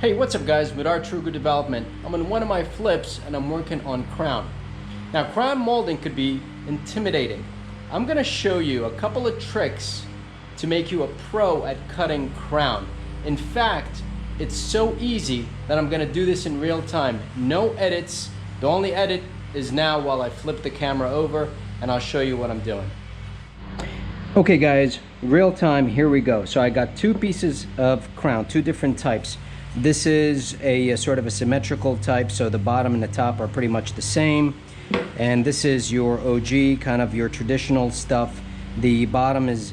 Hey, what's up guys, with our True Good Development. I'm on one of my flips and I'm working on crown. Now crown molding could be intimidating. I'm gonna show you a couple of tricks to make you a pro at cutting crown. In fact, it's so easy that I'm gonna do this in real time. No edits. The only edit is now while I flip the camera over and I'll show you what I'm doing. Okay guys, real time, here we go. So I got two pieces of crown, two different types. This is a sort of a symmetrical type, so the bottom and the top are pretty much the same. And this is your OG, kind of your traditional stuff. The bottom is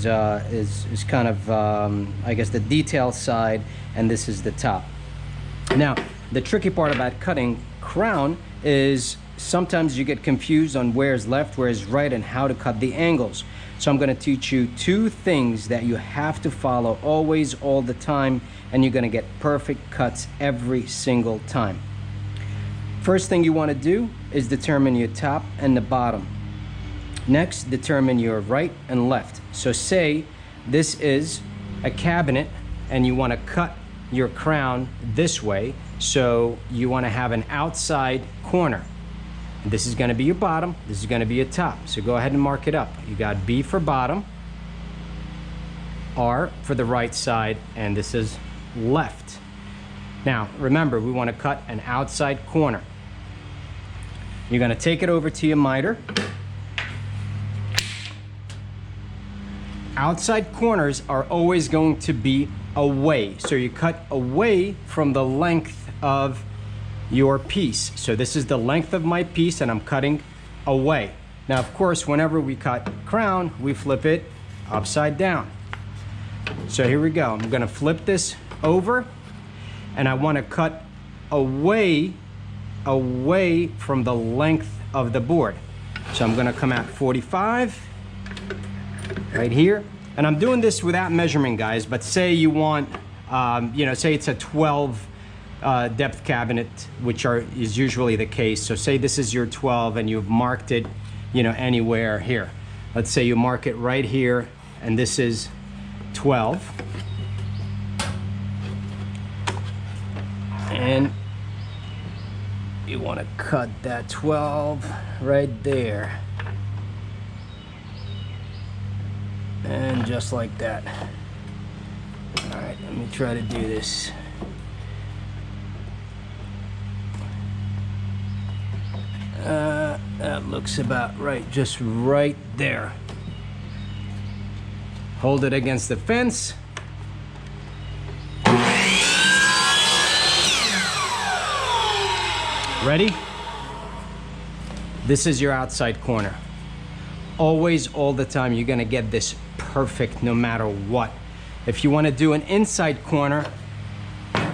kind of, I guess, the detail side, and this is the top. Now, the tricky part about cutting crown is sometimes you get confused on where's left, where's right, and how to cut the angles. So I'm going to teach you two things that you have to follow always, all the time, and you're going to get perfect cuts every single time. First thing you want to do is determine your top and the bottom. Next, determine your right and left. So say this is a cabinet and you want to cut your crown this way, so you want to have an outside corner. This is going to be your bottom, this is going to be your top. So go ahead and mark it up. You got B for bottom, R for the right side, and this is left. Now remember, we want to cut an outside corner. You're going to take it over to your miter. Outside corners are always going to be away, so you cut away from the length of your piece. So this is the length of my piece and I'm cutting away. Now of course, whenever we cut crown, we flip it upside down. So here we go. I'm gonna flip this over and I want to cut away from the length of the board. So I'm gonna come at 45 right here, and I'm doing this without measurement, guys, but say you want say it's a 12 depth cabinet, which is usually the case. So say this is your 12 and you've marked it anywhere here. Let's say you mark it right here and this is 12, and you want to cut that 12 right there, and just like that. All right, let me try to do this. That looks about right, just right there. Hold it against the fence. Ready? This is your outside corner. Always, all the time, you're gonna get this perfect no matter what. If you wanna do an inside corner,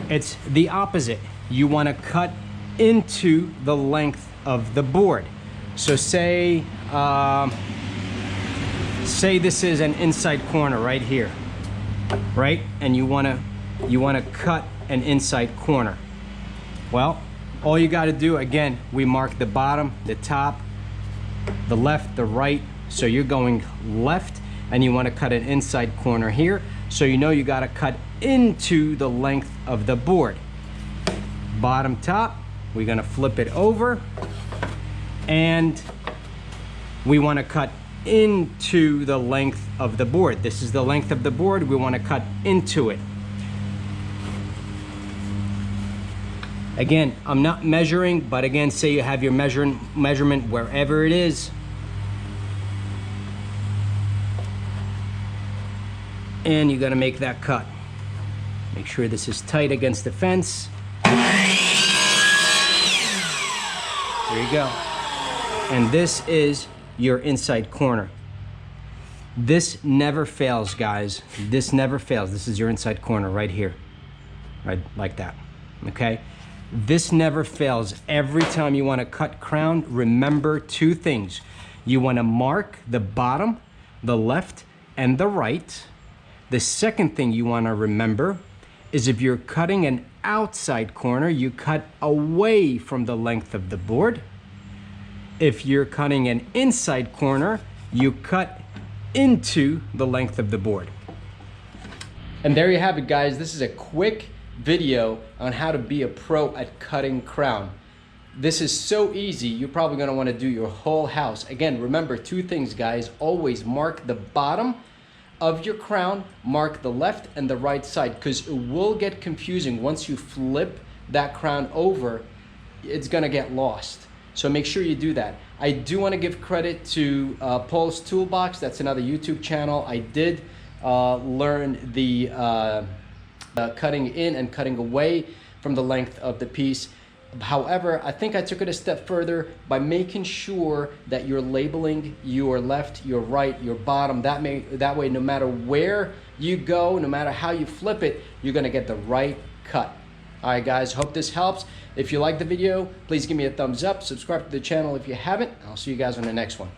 it's the opposite. You wanna cut into the length of the board. So say this is an inside corner right here, right? And you wanna cut an inside corner. Well, all you got to do, again, we mark the bottom, the top, the left, the right. So you're going left and you want to cut an inside corner here. So you got to cut into the length of the board. Bottom, top, we're going to flip it over and we want to cut into the length of the board. This is the length of the board. We want to cut into it. Again, I'm not measuring, but again, say you have your measurement wherever it is. And you gotta make that cut. Make sure this is tight against the fence. There you go. And this is your inside corner. This never fails, guys. This never fails. This is your inside corner right here. Right, like that, okay? This never fails. Every time you want to cut crown, remember two things. You want to mark the bottom, the left, and the right. The second thing you want to remember is if you're cutting an outside corner, you cut away from the length of the board. If you're cutting an inside corner, you cut into the length of the board. And there you have it, guys. This is a quick video on how to be a pro at cutting crown. This is so easy, you're probably gonna wanna do your whole house. Again, remember two things, guys. Always mark the bottom of your crown, mark the left and the right side, because it will get confusing once you flip that crown over. It's gonna get lost. So make sure you do that. I do want to give credit to Paul's Toolbox. That's another YouTube channel. I did learn the cutting in and cutting away from the length of the piece. However, I think I took it a step further by making sure that you're labeling your left, your right, your bottom. That way, no matter where you go, no matter how you flip it, you're gonna get the right cut. All right, guys, hope this helps. If you like the video, please give me a thumbs up. Subscribe to the channel if you haven't. I'll see you guys on the next one.